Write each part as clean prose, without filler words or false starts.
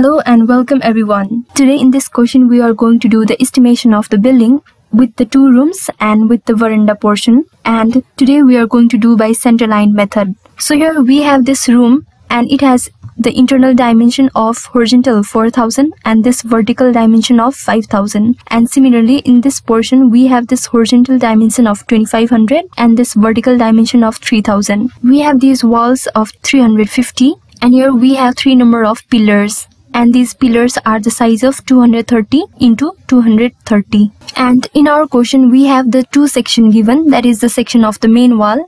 Hello and welcome everyone. Today in this question we are going to do the estimation of the building with the 2 rooms and with the veranda portion, and today we are going to do by center line method. So here we have this room and it has the internal dimension of horizontal 4000 and this vertical dimension of 5000, and similarly in this portion we have this horizontal dimension of 2500 and this vertical dimension of 3000. We have these walls of 350 and here we have 3 number of pillars, and these pillars are the size of 230 into 230. And in our question we have the 2 section given, that is the section of the main wall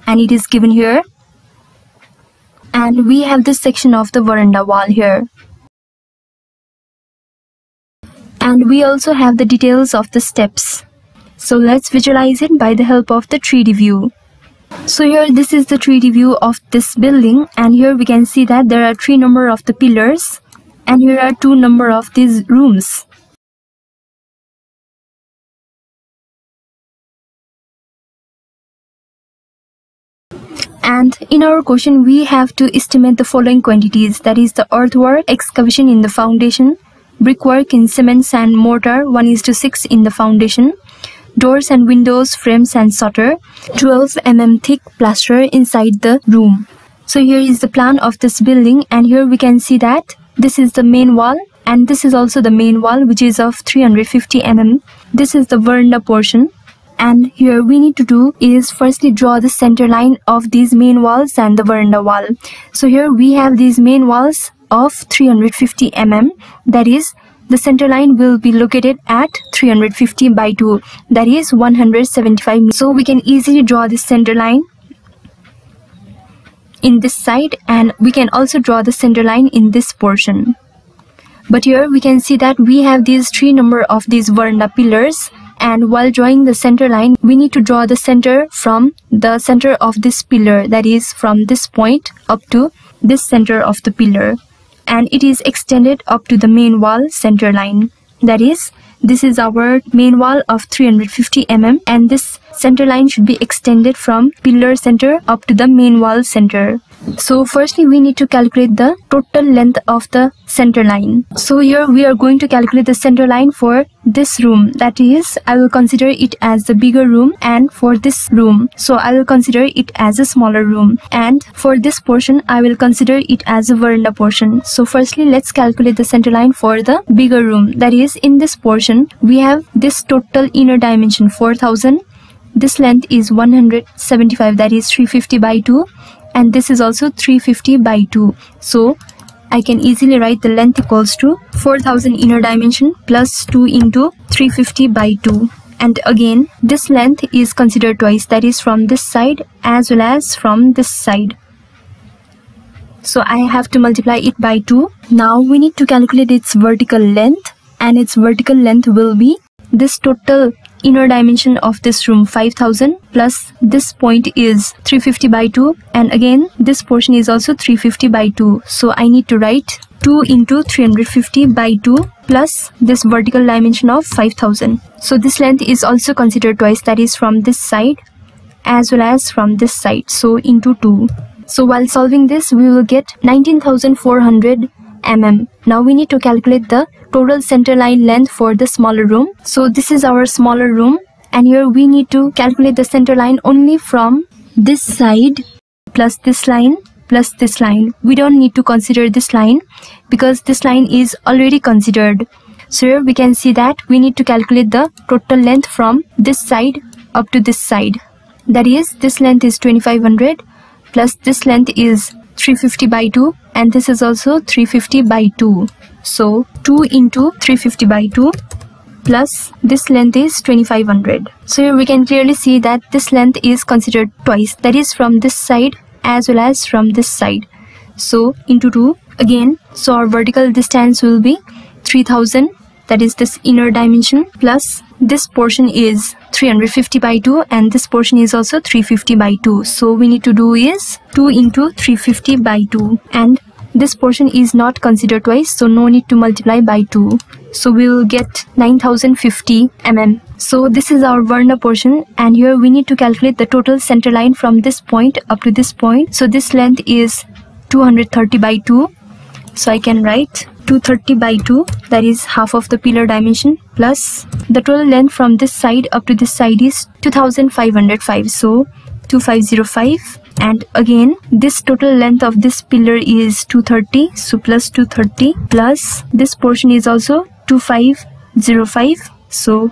and it is given here, and we have this section of the veranda wall here, and we also have the details of the steps. So let's visualize it by the help of the 3D view. So here this is the 3D view of this building, and here we can see that there are 3 number of the pillars and here are 2 number of these rooms. And in our question we have to estimate the following quantities, that is the earthwork, excavation in the foundation, brickwork in cement, sand, mortar 1:6 in the foundation, doors and windows, frames and shutter, 12 mm thick plaster inside the room. So here is the plan of this building, and here we can see that this is the main wall and this is also the main wall, which is of 350 mm. This is the veranda portion, and here we need to do is firstly draw the center line of these main walls and the veranda wall. So here we have these main walls of 350 mm, that is the center line will be located at 350 by 2, that is 175 meters. So we can easily draw this center line in this side, and we can also draw the center line in this portion. But here we can see that we have these 3 number of these veranda pillars, and while drawing the center line we need to draw the center from the center of this pillar, that is from this point up to this center of the pillar, and it is extended up to the main wall center line, that is this is our main wall of 350 mm and this center line should be extended from pillar center up to the main wall center. So firstly we need to calculate the total length of the center line. So here we are going to calculate the center line for this room, that is I will consider it as the bigger room, and for this room so I will consider it as a smaller room, and for this portion I will consider it as a veranda portion. So firstly let's calculate the center line for the bigger room, that is in this portion we have this total inner dimension 4000, this length is 175, that is 350 by 2, and this is also 350 by 2. So I can easily write the length equals to 4000 inner dimension plus 2 into 350 by 2. And again this length is considered twice, that is from this side as well as from this side. So I have to multiply it by 2. Now we need to calculate its vertical length, and its vertical length will be this total inner dimension of this room 5000 plus this point is 350 by 2, and again this portion is also 350 by 2. So I need to write 2 into 350 by 2 plus this vertical dimension of 5000. So this length is also considered twice, that is from this side as well as from this side, so into 2. So while solving this we will get 19,400 mm. Now we need to calculate the total center line length for the smaller room. So this is our smaller room, and here we need to calculate the center line only from this side plus this line plus this line. We don't need to consider this line because this line is already considered. So here we can see that we need to calculate the total length from this side up to this side, that is this length is 2500 plus this length is 350 by 2, and this is also 350 by 2. So 2 into 350 by 2 plus this length is 2500. So here we can clearly see that this length is considered twice, that is from this side as well as from this side. So into 2 again. So our vertical distance will be 3000, that is this inner dimension, plus this portion is 350 by 2 and this portion is also 350 by 2. So we need to do is 2 into 350 by 2, and this portion is not considered twice, so no need to multiply by 2. So we will get 9050 mm. So this is our veranda portion, and here we need to calculate the total center line from this point up to this point. So this length is 230 by 2. So I can write 230 by 2, that is half of the pillar dimension, plus the total length from this side up to this side is 2505, so 2505. And again this total length of this pillar is 230, so plus 230, plus this portion is also 2505, so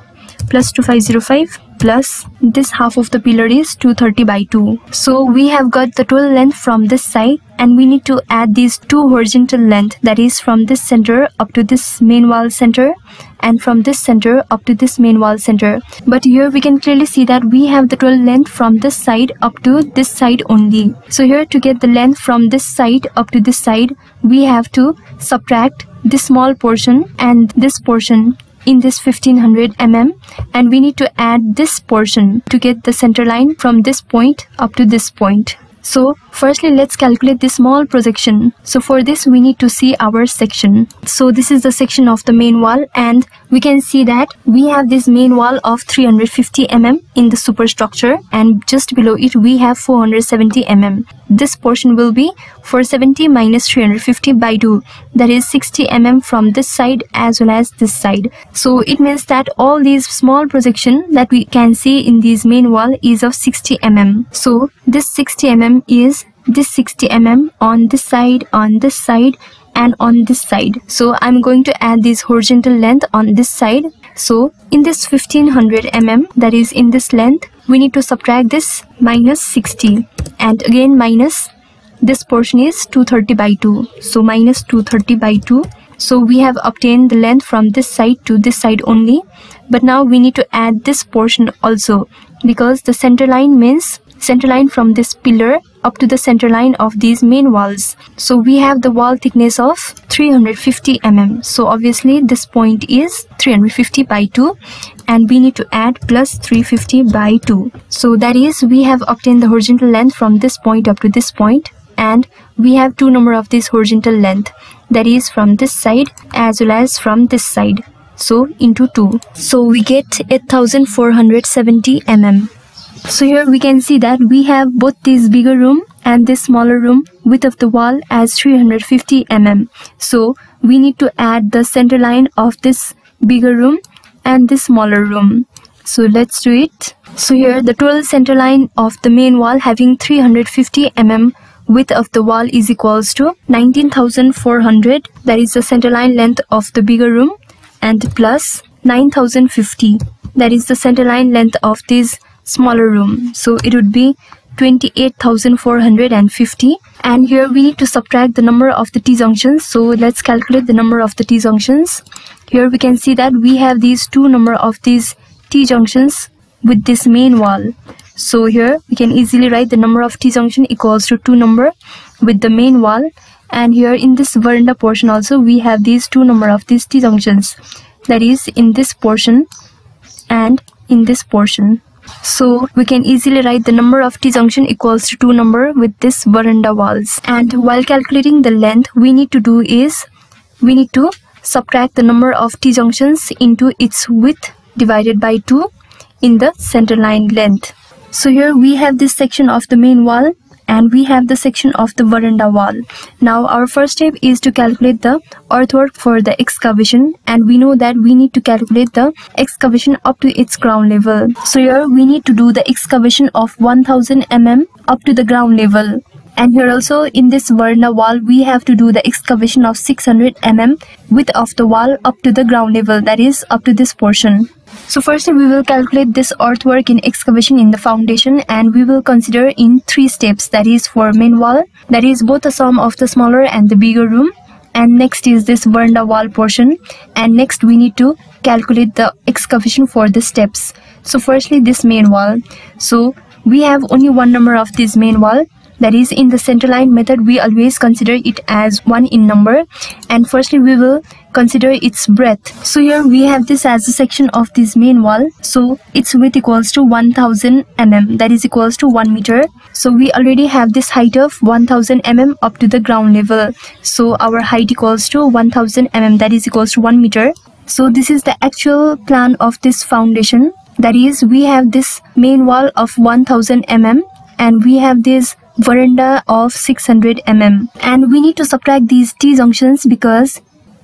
plus 2505, plus this half of the pillar is 230 by 2. So we have got the total length from this side, and we need to add these two horizontal length, that is from this center up to this main wall center, and from this center up to this main wall center. But here we can clearly see that we have the total length from this side up to this side only. So here, to get the length from this side up to this side, we have to subtract this small portion and this portion in this 1500 mm, and we need to add this portion to get the center line from this point up to this point. So firstly, let's calculate this small projection. So for this we need to see our section. So this is the section of the main wall, and we can see that we have this main wall of 350 mm in the superstructure, and just below it we have 470 mm. This portion will be 470 minus 350 by 2, that is 60 mm from this side as well as this side. So it means that all these small projection that we can see in this main wall is of 60 mm. So this 60 mm is this 60 mm on this side, and on this side. So I'm going to add this horizontal length on this side. So in this 1500 mm, that is in this length, we need to subtract this minus 60, and again minus this portion is 230 by 2, so minus 230 by 2. So we have obtained the length from this side to this side only, but now we need to add this portion also, because the center line means center line from this pillar up to the center line of these main walls. So we have the wall thickness of 350 mm, so obviously this point is 350 by 2, and we need to add plus 350 by 2. So that is, we have obtained the horizontal length from this point up to this point, and we have two number of this horizontal length, that is from this side as well as from this side, so into 2. So we get 8470 mm. So here we can see that we have both this bigger room and this smaller room. Width of the wall as 350 mm. So we need to add the center line of this bigger room and this smaller room. So let's do it. So here the total center line of the main wall having 350 mm width of the wall is equals to 19,400, that is the center line length of the bigger room, and plus 9,050, that is the center line length of this smaller room. So it would be 28,450, and here we need to subtract the number of the T-junctions. So let's calculate the number of the T-junctions. Here we can see that we have these two number of these T-junctions with this main wall. So here we can easily write the number of T-junction equals to 2 number with the main wall, and here in this veranda portion also we have these two number of these T-junctions, that is in this portion and in this portion. So we can easily write the number of T-junction equals to 2 number with this veranda walls. And while calculating the length, we need to do is we need to subtract the number of T-junctions into its width divided by 2 in the center line length. So here we have this section of the main wall and we have the section of the veranda wall. Now our first step is to calculate the earthwork for the excavation, and we know that we need to calculate the excavation up to its ground level. So here we need to do the excavation of 1000 mm up to the ground level, and here also in this veranda wall we have to do the excavation of 600 mm width of the wall up to the ground level, that is up to this portion. So firstly we will calculate this earthwork in excavation in the foundation, and we will consider in 3 steps, that is for main wall, that is both the sum of the smaller and the bigger room, and next is this veranda wall portion, and next we need to calculate the excavation for the steps. So firstly this main wall. So we have only one number of this main wall, that is in the center line method we always consider it as 1 in number, and firstly we will consider its breadth. So here we have this as a section of this main wall, so its width equals to 1000 mm, that is equals to 1 meter. So we already have this height of 1000 mm up to the ground level, so our height equals to 1000 mm, that is equals to 1 meter. So this is the actual plan of this foundation, that is we have this main wall of 1000 mm and we have this veranda of 600 mm, and we need to subtract these T-junctions because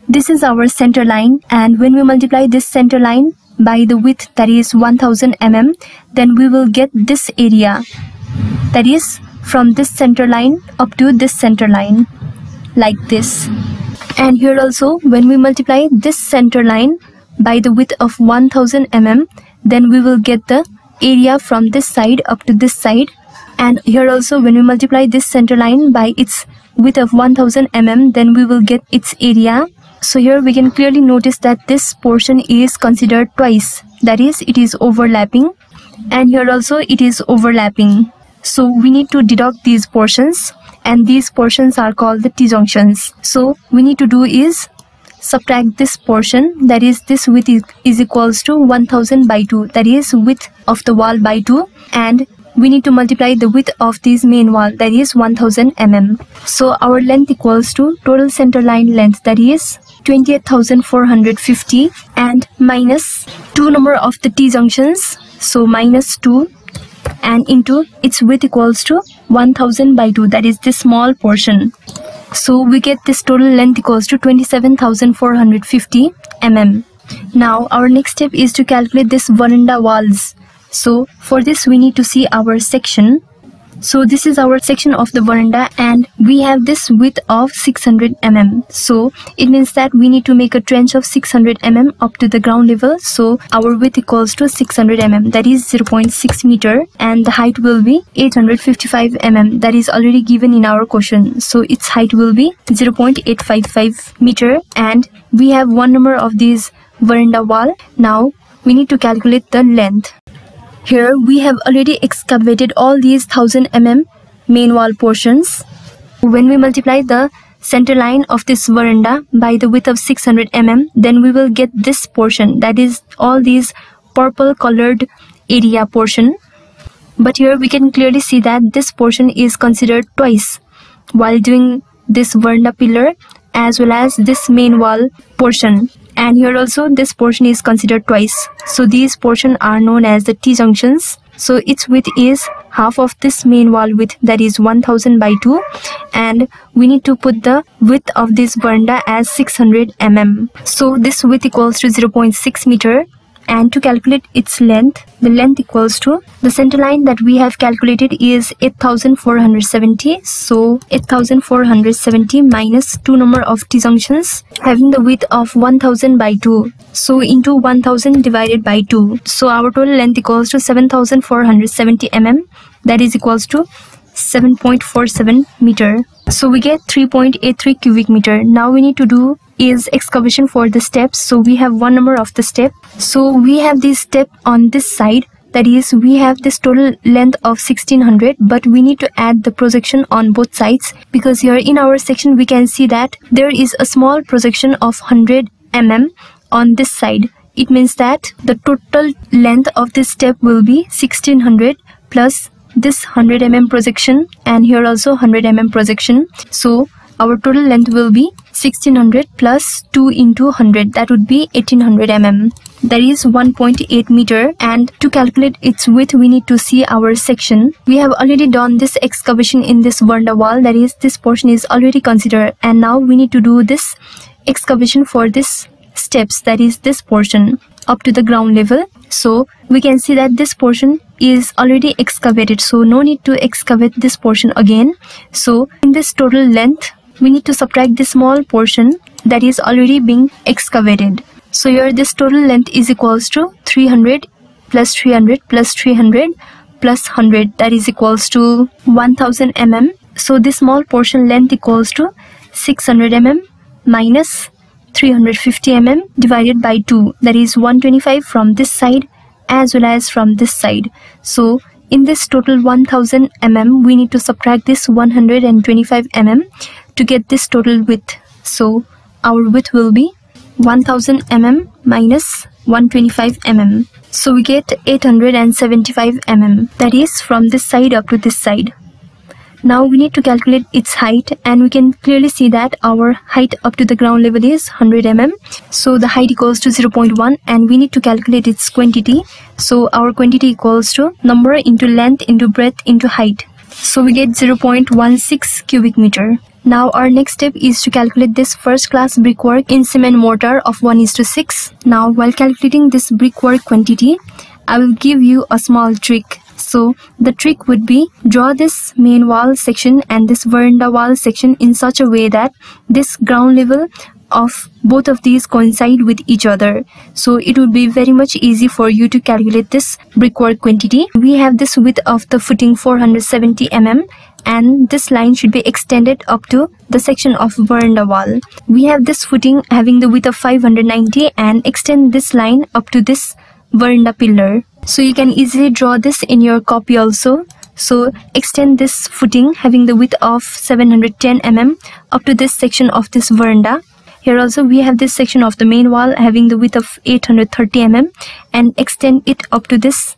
this is our center line, and when we multiply this center line by the width, that is 1000 mm, then we will get this area, that is from this center line up to this center line, like this. And here also, when we multiply this center line by the width of 1000 mm, then we will get the area from this side up to this side. And here also, when we multiply this center line by its width of 1000 mm, then we will get its area. So here we can clearly notice that this portion is considered twice, that is, it is overlapping, and here also it is overlapping. So we need to deduct these portions, and these portions are called the T-junctions. So we need to do is subtract this portion, that is this width is equals to 1000 by 2, that is width of the wall by 2, and we need to multiply the width of this main wall, that is 1000 mm. So our length equals to total center line length, that is 28,450, and minus 2 number of the T-junctions, so minus 2, and into its width equals to 1000 by 2, that is this small portion. So we get this total length equals to 27,450 mm. Now our next step is to calculate this veranda walls. So for this we need to see our section. So this is our section of the veranda, and we have this width of 600 mm. So it means that we need to make a trench of 600 mm up to the ground level. So our width equals to 600 mm, that is 0.6 meter, and the height will be 855 mm, that is already given in our question. So its height will be 0.855 meter, and we have one number of these veranda wall. Now we need to calculate the length. Here we have already excavated all these 1000 mm main wall portions. When we multiply the center line of this veranda by the width of 600 mm, then we will get this portion, that is all these purple colored area portion. But here we can clearly see that this portion is considered twice while doing this veranda pillar as well as this main wall portion. And here also this portion is considered twice. So these portions are known as the T-junctions. So its width is half of this main wall width, that is 1000 by 2, and we need to put the width of this veranda as 600 mm. So this width equals to 0.6 meter, and to calculate its length, the length equals to the center line that we have calculated is 8,470. So 8,470 minus 2 number of T-junctions having the width of 1000 by 2. So into 1000 divided by 2. So our total length equals to 7,470 mm, that is equals to 7.47 meter. So we get 3.83 cubic meter. Now we need to do is excavation for the steps. So we have one number of the step. So we have this step on this side, that is we have this total length of 1600, but we need to add the projection on both sides, because here in our section we can see that there is a small projection of 100 mm on this side. It means that the total length of this step will be 1600 plus this 100 mm projection, and here also 100 mm projection. So our total length will be 1600 plus 2 into 100, that would be 1800 mm, that is 1.8 meter. And to calculate its width we need to see our section. We have already done this excavation in this veranda wall, that is this portion is already considered, and now we need to do this excavation for this steps, that is this portion up to the ground level. So we can see that this portion is already excavated, so no need to excavate this portion again. So in this total length we need to subtract this small portion that is already being excavated. So here this total length is equals to 300 plus 300 plus 300 plus 100, that is equals to 1000 mm. So this small portion length equals to 600 mm minus 350 mm divided by 2, that is 125 from this side as well as from this side. So in this total 1000 mm we need to subtract this 125 mm to get this total width. So our width will be 1000 mm minus 125 mm. So we get 875 mm, that is from this side up to this side. Now we need to calculate its height, and we can clearly see that our height up to the ground level is 100 mm. So the height equals to 0.1, and we need to calculate its quantity. So our quantity equals to number into length into breadth into height. So we get 0.16 cubic meter. Now our next step is to calculate this first class brickwork in cement mortar of 1:6. Now while calculating this brickwork quantity, I will give you a small trick. So the trick would be, draw this main wall section and this veranda wall section in such a way that this ground level of both of these coincide with each other. So it would be very much easy for you to calculate this brickwork quantity. We have this width of the footing 470 mm, and this line should be extended up to the section of veranda wall. We have this footing having the width of 590 and extend this line up to this veranda pillar. So you can easily draw this in your copy also. So extend this footing having the width of 710 mm up to this section of this veranda. Here also we have this section of the main wall having the width of 830 mm and extend it up to this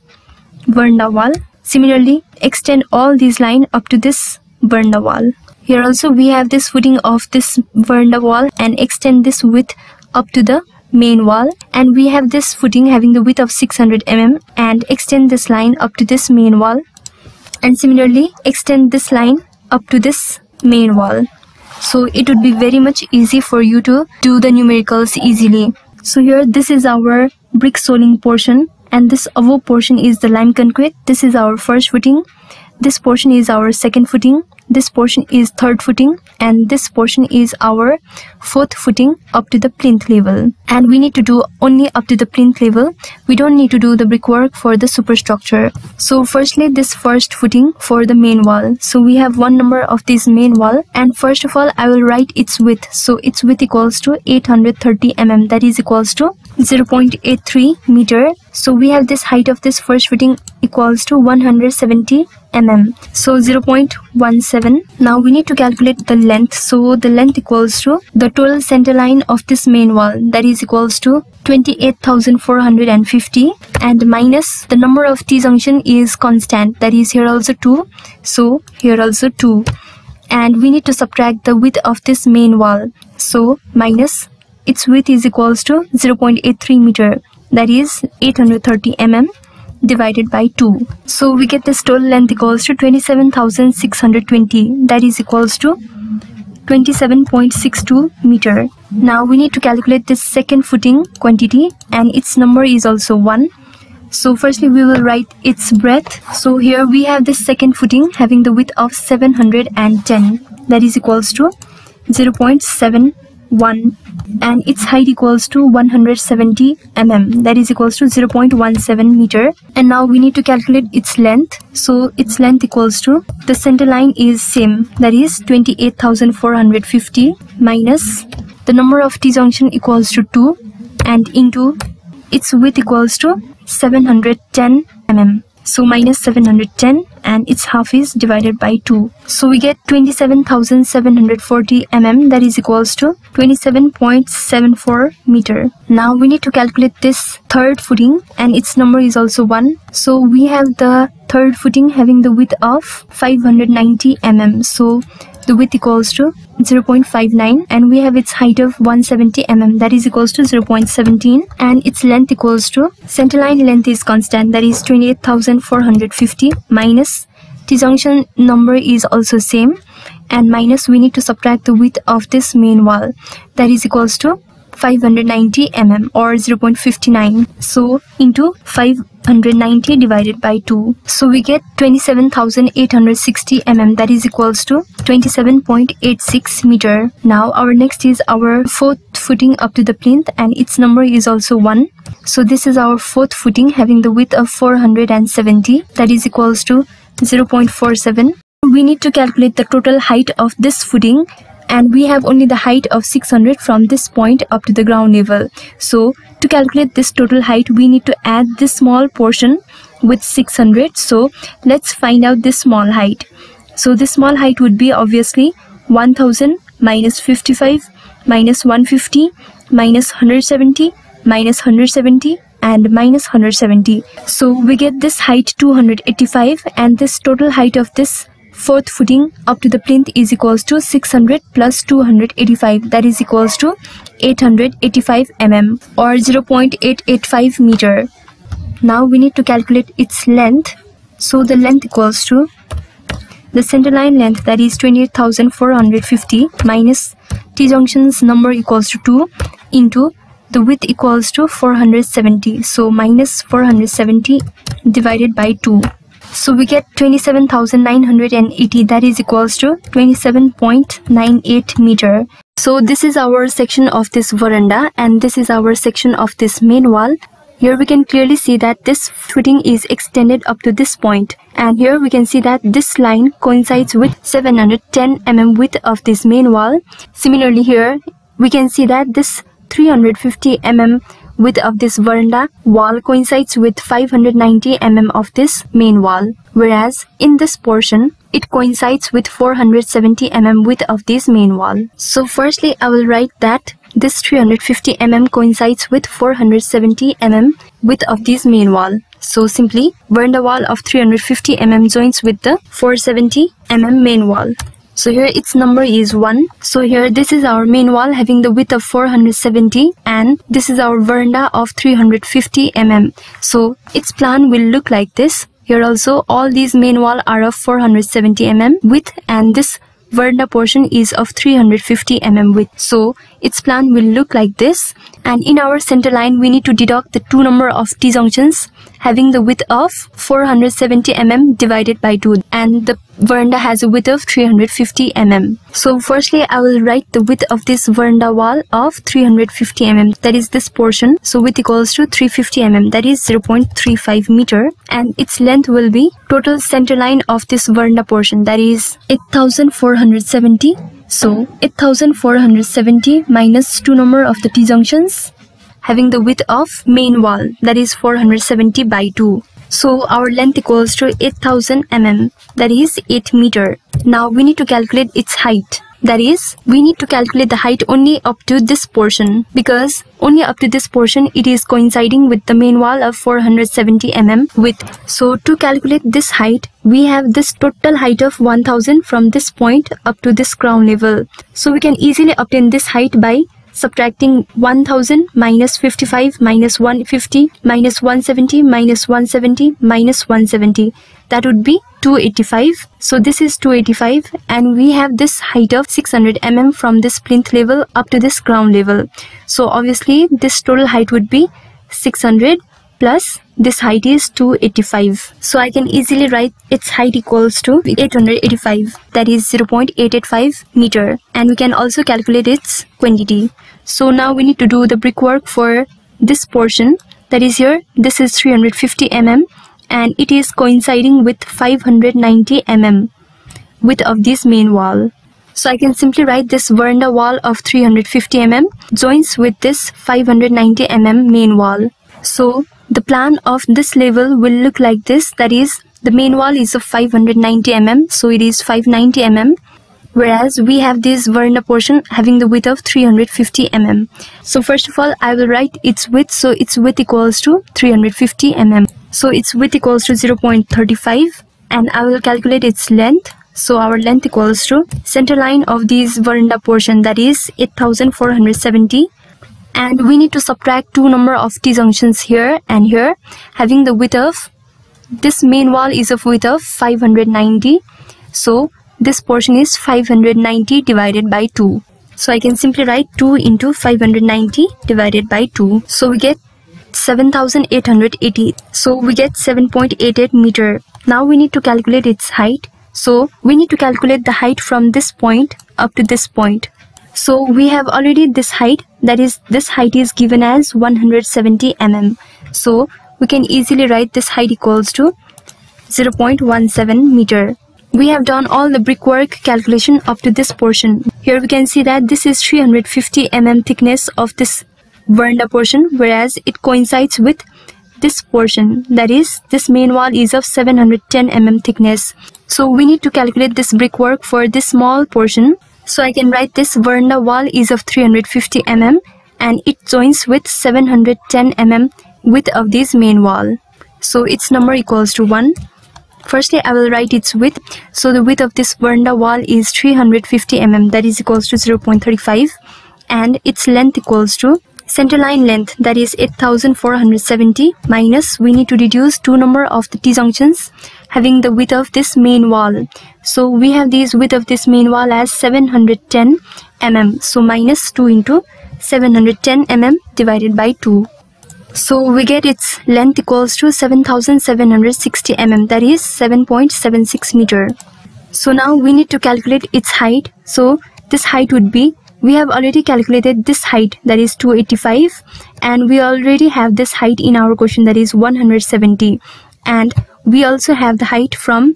veranda wall. Similarly, extend all these lines up to this veranda wall. Here also we have this footing of this veranda wall and extend this width up to the main wall, and we have this footing having the width of 600 mm and extend this line up to this main wall, and similarly extend this line up to this main wall. So it would be very much easy for you to do the numericals easily. So here this is our brick soling portion, and this above portion is the lime concrete. This is our first footing, this portion is our second footing, this portion is third footing, and this portion is our fourth footing up to the plinth level. And we need to do only up to the plinth level. We don't need to do the brickwork for the superstructure. So firstly, this first footing for the main wall. So we have one number of this main wall, and first of all I will write its width. So its width equals to 830 mm, that is equals to 0.83 meter. So we have this height of this first footing equals to 170 mm, so 0.17. Now we need to calculate the length. So the length equals to the total center line of this main wall, that is equals to 28,450, and minus the number of T-junction is constant, that is here also 2, so here also 2, and we need to subtract the width of this main wall. So minus its width is equals to 0.83 meter, that is 830 mm divided by 2. So we get this total length equals to 27,620, that is equals to 27.62 meter. Now we need to calculate this second footing quantity, and its number is also 1. So firstly we will write its breadth. So here we have this second footing having the width of 710, that is equals to 0.71, and its height equals to 170 mm, that is equals to 0.17 meter. And now we need to calculate its length. So its length equals to, the center line is same, that is 28,450, minus the number of T-junction equals to 2, and into its width equals to 710 mm. So minus 710, and its half is divided by 2. So we get 27,740 mm, that is equals to 27.74 meter. Now we need to calculate this third footing, and its number is also 1. So we have the third footing having the width of 590 mm. So the width equals to 0.59, and we have its height of 170 mm, that is equals to 0.17, and its length equals to, center line length is constant, that is 28,450, minus T-junction number is also same, and minus we need to subtract the width of this main wall, that is equals to 590 mm or 0.59. So into 590 divided by 2. So we get 27,860 mm, that is equals to 27.86 meter. Now our next is our fourth footing up to the plinth, and its number is also 1. So this is our fourth footing having the width of 470, that is equals to 0.47. We need to calculate the total height of this footing, and we have only the height of 600 from this point up to the ground level. So to calculate this total height, we need to add this small portion with 600. So let's find out this small height. So this small height would be obviously 1000 minus 55 minus 150 minus 170 minus 170 and minus 170. So we get this height 285, and this total height of this fourth footing up to the plinth is equals to 600 plus 285, that is equals to 885 mm or 0.885 meter. Now we need to calculate its length. So the length equals to the center line length, that is 28,450, minus T-junction's number equals to 2 into the width equals to 470. So minus 470 divided by 2. So we get 27,980, that is equals to 27.98 meter. So this is our section of this veranda, and this is our section of this main wall. Here we can clearly see that this footing is extended up to this point, and here we can see that this line coincides with 710 mm width of this main wall. Similarly, here we can see that this 350 mm width of this veranda wall coincides with 590 mm of this main wall, whereas in this portion it coincides with 470 mm width of this main wall. So firstly, I will write that this 350 mm coincides with 470 mm width of this main wall. So simply, veranda wall of 350 mm joins with the 470 mm main wall. So here its number is 1. So here this is our main wall having the width of 470, and this is our veranda of 350 mm. So its plan will look like this. Here also all these main wall are of 470 mm width, and this veranda portion is of 350 mm width. So its plan will look like this, and in our center line we need to deduct the 2 number of T-junctions having the width of 470 mm divided by 2, and the veranda has a width of 350 mm. So firstly, I will write the width of this veranda wall of 350 mm, that is this portion. So width equals to 350 mm, that is 0.35 meter, and its length will be total center line of this veranda portion, that is 8,470. So 8,470 minus 2 number of the T-junctions having the width of main wall, that is 470 by 2. So our length equals to 8,000 mm, that is 8 meter. Now we need to calculate its height. That is, we need to calculate the height only up to this portion, because only up to this portion it is coinciding with the main wall of 470 mm width. So to calculate this height, we have this total height of 1000 from this point up to this ground level. So we can easily obtain this height by subtracting 1000 minus 55 minus 150 minus 170 minus 170 minus 170. That would be 285. So this is 285, and we have this height of 600 mm from this plinth level up to this ground level. So obviously this total height would be 600 plus this height is 285. So I can easily write its height equals to 885, that is 0.885 meter, and we can also calculate its quantity. So now we need to do the brickwork for this portion, that is here this is 350 mm and it is coinciding with 590 mm width of this main wall. So I can simply write this veranda wall of 350 mm joins with this 590 mm main wall. So the plan of this level will look like this, that is, the main wall is of 590 mm, so it is 590 mm, whereas we have this veranda portion having the width of 350 mm. So first of all, I will write its width. So its width equals to 350 mm. So its width equals to 0.35, and I will calculate its length. So our length equals to center line of this veranda portion, that is 8,470. And we need to subtract 2 number of T-junctions here and here having the width of this main wall is of width of 590. So this portion is 590 divided by 2. So I can simply write 2 into 590 divided by 2. So we get 7,880. So we get 7.88 meter. Now we need to calculate its height. So we need to calculate the height from this point up to this point. So we have already this height, that is, this height is given as 170 mm. So we can easily write this height equals to 0.17 meter. We have done all the brickwork calculation up to this portion. Here we can see that this is 350 mm thickness of this veranda portion, whereas it coincides with this portion, that is, this main wall is of 710 mm thickness. So we need to calculate this brickwork for this small portion. So I can write this veranda wall is of 350 mm and it joins with 710 mm width of this main wall. So its number equals to 1. Firstly, I will write its width. So the width of this veranda wall is 350 mm, that is equals to 0.35, and its length equals to center line length, that is 8,470 minus we need to reduce 2 number of the T-junctions having the width of this main wall. So we have this width of this main wall as 710 mm. So minus 2 into 710 mm divided by 2. So we get its length equals to 7760 mm, that is 7.76 meter. So now we need to calculate its height. So this height would be, we have already calculated this height, that is 285, and we already have this height in our question, that is 170, and we also have the height from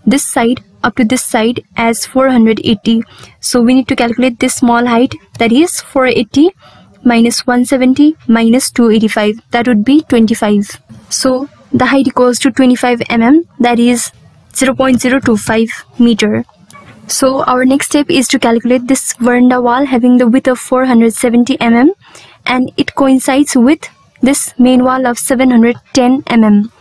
this side up to this side as 480. So we need to calculate this small height, that is 480 minus 170 minus 285, that would be 25. So the height equals to 25 mm, that is 0.025 meter. So our next step is to calculate this veranda wall having the width of 470 mm, and it coincides with this main wall of 710 mm.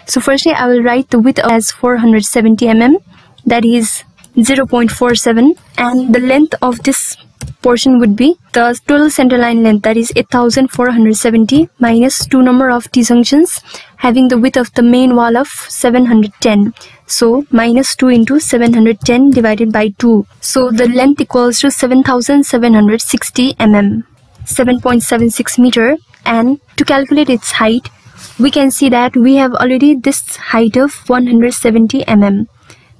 So firstly I will write the width as 470 mm, that is 0.47, and the length of this portion would be the total center line length, that is 8470 minus 2 number of T-junctions having the width of the main wall of 710. So minus 2 into 710 divided by 2. So the length equals to 7760 mm, 7.76 meter. And to calculate its height, we can see that we have already this height of 170 mm.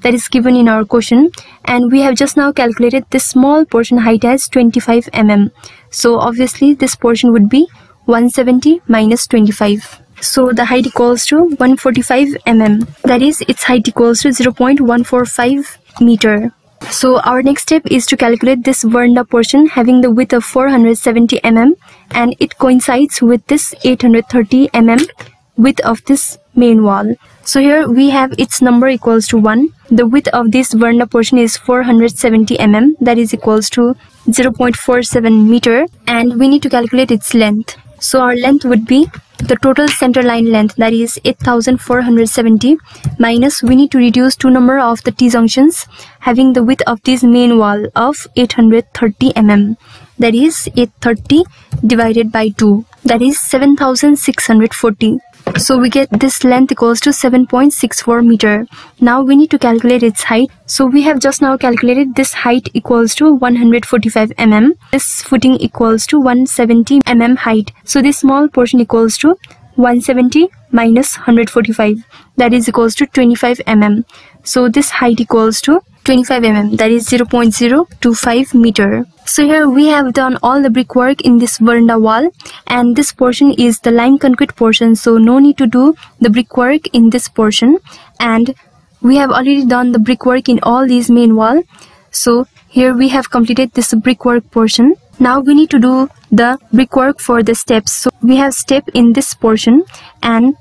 That is given in our question, and we have just now calculated this small portion height as 25 mm. So obviously this portion would be 170 minus 25. So the height equals to 145 mm. That is, its height equals to 0.145 meter. So our next step is to calculate this veranda portion having the width of 470 mm, and it coincides with this 830 mm width of this main wall. So here we have its number equals to 1. The width of this veranda portion is 470 mm, that is equals to 0.47 meter, and we need to calculate its length. So our length would be the total center line length, that is 8470, minus we need to reduce 2 number of the T-junctions having the width of this main wall of 830 mm, that is 830 divided by 2, that is 7640. So we get this length equals to 7.64 meter. Now we need to calculate its height. So we have just now calculated this height equals to 145 mm. This footing equals to 170 mm height. So this small portion equals to 170 minus 145, that is equals to 25 mm. So this height equals to 25 mm, that is 0.025 meter. So here we have done all the brickwork in this veranda wall, and this portion is the lime concrete portion, so no need to do the brickwork in this portion, and we have already done the brickwork in all these main wall. So here we have completed this brickwork portion. Now we need to do the brickwork for the steps. So we have step in this portion and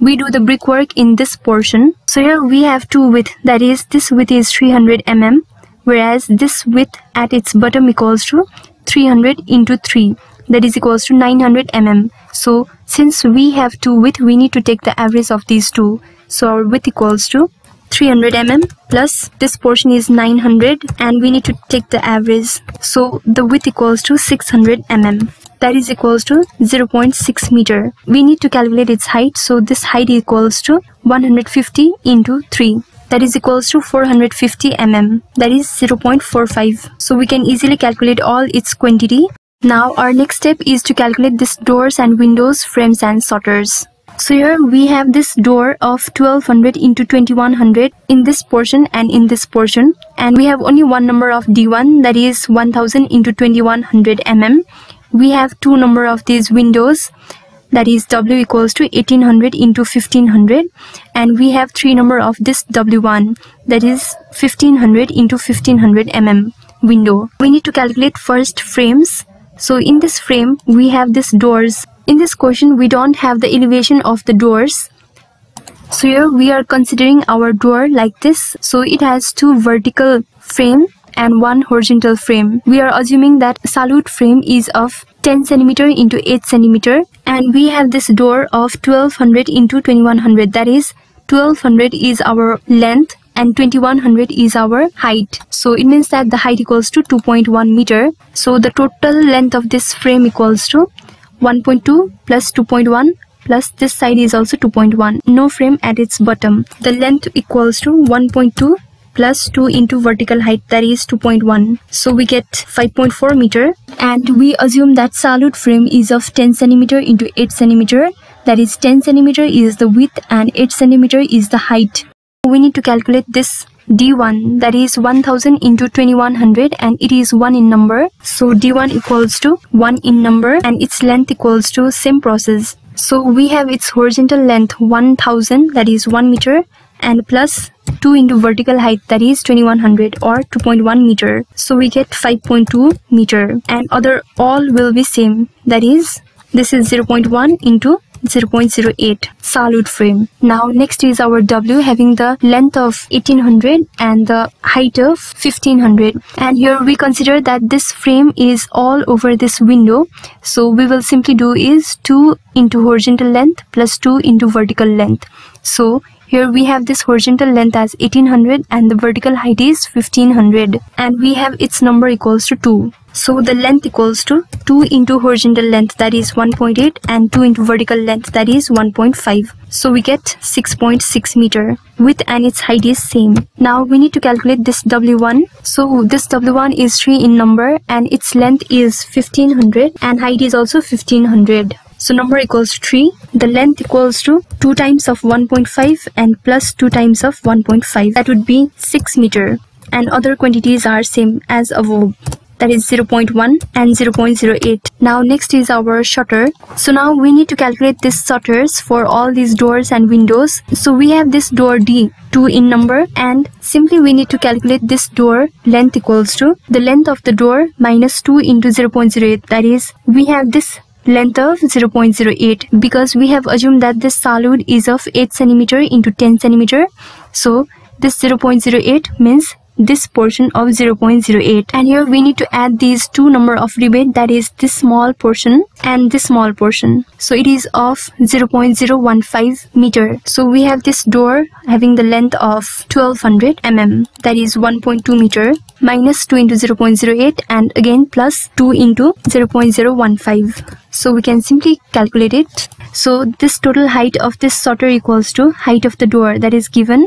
we do the brickwork in this portion. So here we have two width, that is this width is 300 mm, whereas this width at its bottom equals to 300 into 3, that is equals to 900 mm. So since we have two width, we need to take the average of these two. So our width equals to 300 mm plus this portion is 900, and we need to take the average. So the width equals to 600 mm. That is equals to 0.6 meter. We need to calculate its height. So this height equals to 150 into 3. That is equals to 450 mm. That is 0.45. So we can easily calculate all its quantity. Now our next step is to calculate this doors and windows, frames and shutters. So here we have this door of 1200 into 2100 in this portion and in this portion, and we have only one number of D1, that is 1000 into 2100 mm. We have two number of these windows, that is W equals to 1800 into 1500, and we have three number of this W1, that is 1500 into 1500 mm window. We need to calculate first frames. So in this frame we have this doors. In this question we don't have the elevation of the doors, so here we are considering our door like this. So it has two vertical frame and one horizontal frame. We are assuming that salute frame is of 10 cm into 8 cm, and we have this door of 1200 into 2100, that is 1200 is our length and 2100 is our height. So it means that the height equals to 2.1 meter. So the total length of this frame equals to 1.2 plus 2.1 plus this side is also 2.1. No frame at its bottom. The length equals to 1.2 plus 2 into vertical height, that is 2.1. So we get 5.4 meter, and we assume that salute frame is of 10 centimeter into 8 centimeter. That is 10 centimeter is the width and 8 centimeter is the height. We need to calculate this D1, that is 1000 into 2100, and it is 1 in number. So D1 equals to 1 in number and its length equals to same process. So we have its horizontal length 1000, that is 1 meter, and plus 2 into vertical height, that is 2100 or 2.1 meter. So we get 5.2 meter, and other all will be same, that is this is 0.1 into 0.08 salute frame. Now next is our W, having the length of 1800 and the height of 1500, and here we consider that this frame is all over this window. So we will simply do is 2 into horizontal length plus 2 into vertical length. So here we have this horizontal length as 1800 and the vertical height is 1500, and we have its number equals to 2. So the length equals to 2 into horizontal length, that is 1.8, and 2 into vertical length, that is 1.5. So we get 6.6 meter. Width and its height is same. Now we need to calculate this W1. So this W1 is 3 in number and its length is 1500 and height is also 1500. So number equals to 3. The length equals to 2 times of 1.5 and plus 2 times of 1.5. That would be 6 meter. And other quantities are same as above. That is 0.1 and 0.08. Now next is our shutter. So now we need to calculate these shutters for all these doors and windows. So we have this door D, 2 in number, and simply we need to calculate this door length equals to the length of the door minus 2 into 0.08. That is, we have this length of 0.08 because we have assumed that this salute is of 8 centimeter into 10 centimeter. So this 0.08 means this portion of 0.08, and here we need to add these two number of rebate, that is this small portion and this small portion. So it is of 0.015 meter. So we have this door having the length of 1200 mm, that is 1.2 meter, minus 2 into 0.08 and again plus 2 into 0.015. So we can simply calculate it. So this total height of this shutter equals to height of the door, that is given,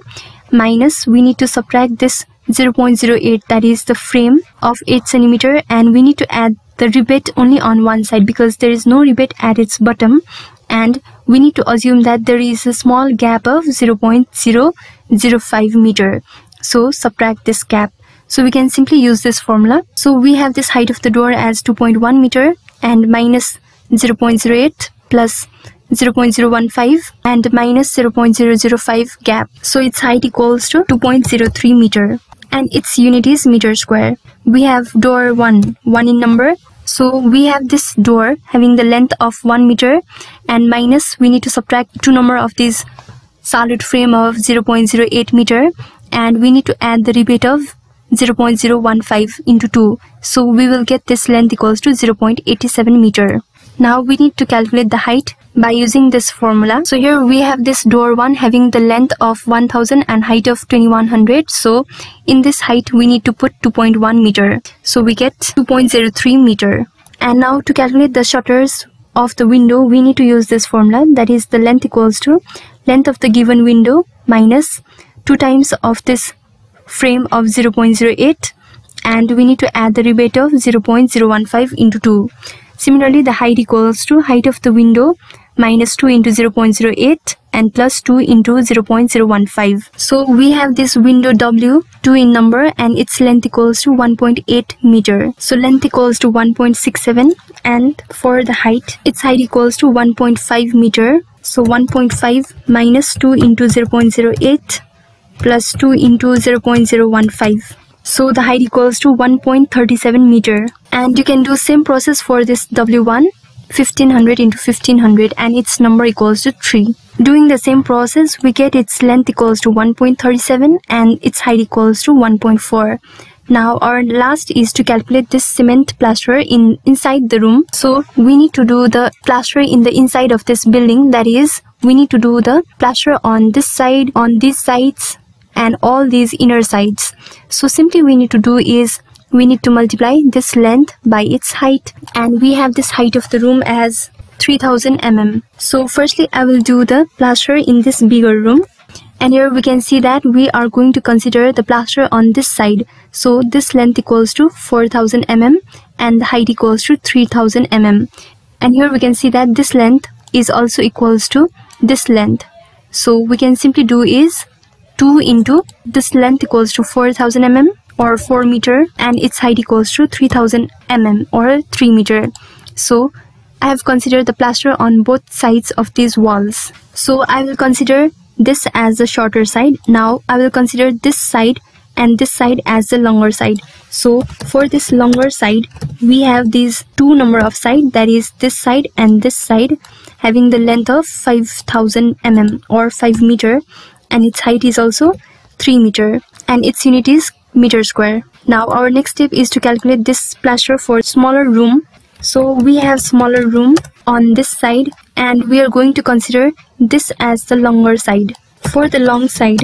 minus we need to subtract this 0.08, that is the frame of 8 centimeter, and we need to add the rebate only on one side because there is no rebate at its bottom, and we need to assume that there is a small gap of 0.005 meter. So subtract this gap. So we can simply use this formula. So we have this height of the door as 2.1 meter and minus 0.08 plus 0.015 and minus 0.005 gap. So its height equals to 2.03 meter. And its unit is meter square. We have door 1 in number. So we have this door having the length of 1 meter and minus we need to subtract 2 number of this solid frame of 0.08 meter, and we need to add the rebate of 0.015 into 2. So we will get this length equals to 0.87 meter. Now we need to calculate the height by using this formula. So here we have this door 1 having the length of 1000 and height of 2100. So in this height we need to put 2.1 meter. So we get 2.03 meter. And now to calculate the shutters of the window, we need to use this formula, that is the length equals to length of the given window minus 2 times of this frame of 0.08, and we need to add the rebate of 0.015 into 2. Similarly, the height equals to height of the window minus 2 into 0.08 and plus 2 into 0.015. So we have this window W, 2 in number, and its length equals to 1.8 meter. So length equals to 1.67, and for the height, its height equals to 1.5 meter. So 1.5 minus 2 into 0.08 plus 2 into 0.015. So the height equals to 1.37 meter. And you can do same process for this W1, 1500 into 1500, and its number equals to 3. Doing the same process, we get its length equals to 1.37 and its height equals to 1.4. Now our last is to calculate this cement plaster inside the room. So we need to do the plaster in the inside of this building, that is, we need to do the plaster on this side, on these sides, and all these inner sides. So simply we need to do is we need to multiply this length by its height, and we have this height of the room as 3000 mm. So firstly I will do the plaster in this bigger room, and here we can see that we are going to consider the plaster on this side. So this length equals to 4000 mm and the height equals to 3000 mm, and here we can see that this length is also equals to this length. So we can simply do is 2 into this length equals to 4000 mm or 4 meter, and its height equals to 3000 mm or 3 meter. So I have considered the plaster on both sides of these walls. So I will consider this as the shorter side. Now I will consider this side and this side as the longer side. So for this longer side, we have these two number of side, that is this side and this side, having the length of 5000 mm or 5 meter, and its height is also 3 meter, and its unit is meter square. Now our next step is to calculate this plaster for smaller room. So we have smaller room on this side, and we are going to consider this as the longer side. For the long side,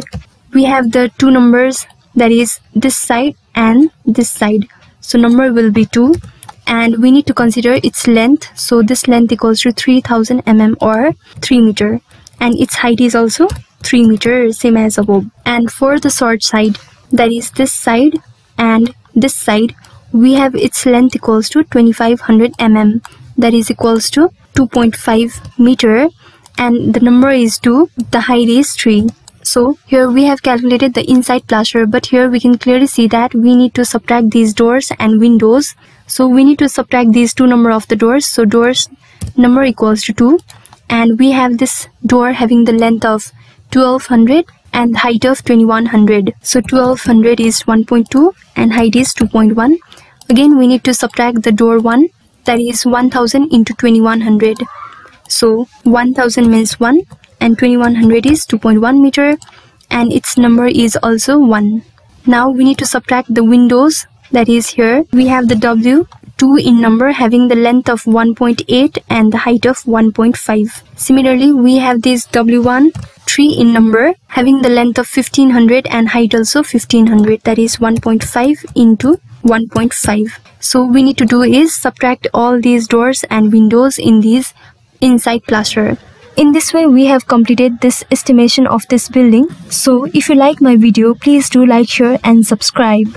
we have the two numbers, that is this side and this side. So number will be 2, and we need to consider its length. So this length equals to 3000 mm or 3 meter, and its height is also 3 meter, same as above. And for the short side, that is this side and this side, we have its length equals to 2500 mm, that is equals to 2.5 meter, and the number is 2, the height is 3. So here we have calculated the inside plaster, but here we can clearly see that we need to subtract these doors and windows. So we need to subtract these two number of the doors. So doors number equals to 2, and we have this door having the length of 1200 and height of 2100. So 1200 is 1.2 and height is 2.1. Again we need to subtract the door 1, that is 1000 into 2100. So 1000 means 1 and 2100 is 2.1 meter, and its number is also 1. Now we need to subtract the windows, that is here we have the W2 in number having the length of 1.8 and the height of 1.5. Similarly we have this W1 3 in number having the length of 1500 and height also 1500, that is 1.5 into 1.5. So we need to do is subtract all these doors and windows in these inside plaster. In this way we have completed this estimation of this building. So if you like my video, please do like, share and subscribe.